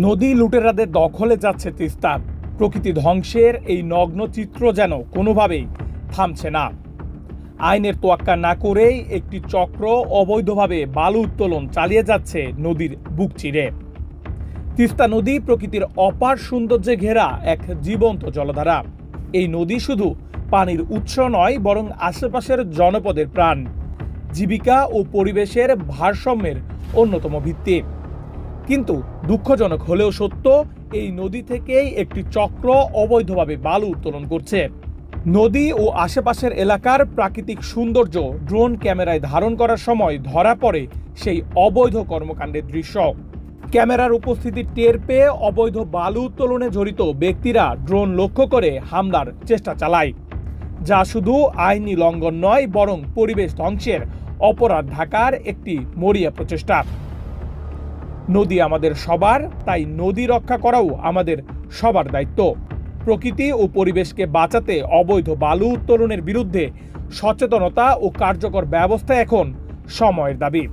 নদী লুটেরাদের দখলে যাচ্ছে তিস্তা। প্রকৃতি ধ্বংসের এই নগ্ন চিত্র যেন কোনোভাবেই থামছে না। আইনের তোয়াক্কা না করেই একটি চক্র অবৈধভাবে বালু উত্তোলন চালিয়ে যাচ্ছে নদীর বুক চিরে। তিস্তা নদী প্রকৃতির অপার সৌন্দর্যে ঘেরা এক জীবন্ত জলধারা। এই নদী শুধু পানির উৎস নয়, বরং আশেপাশের জনপদের প্রাণ, জীবিকা ও পরিবেশের ভারসাম্যের অন্যতম ভিত্তি। কিন্তু দুঃখজনক হলেও সত্য, এই নদী থেকেই একটি চক্র অবৈধভাবে বালু উত্তোলন করছে। নদী ও আশেপাশের এলাকার প্রাকৃতিক সৌন্দর্য ড্রোন ক্যামেরায় ধারণ করার সময় ধরা পড়ে সেই অবৈধ কর্মকাণ্ডের দৃশ্য। ক্যামেরার উপস্থিতি টের পেয়ে অবৈধ বালু উত্তোলনে জড়িত ব্যক্তিরা ড্রোন লক্ষ্য করে হামলার চেষ্টা চালায়, যা শুধু আইনি লঙ্ঘন নয়, বরং পরিবেশ ধ্বংসের অপরাধ ঢাকার একটি মরিয়া প্রচেষ্টা। নদী আমাদের সবার, তাই নদী রক্ষা করাও আমাদের সবার দায়িত্ব। প্রকৃতি ও পরিবেশকে বাঁচাতে অবৈধ বালু উত্তোলনের বিরুদ্ধে সচেতনতা ও কার্যকর ব্যবস্থা এখন সময়ের দাবি।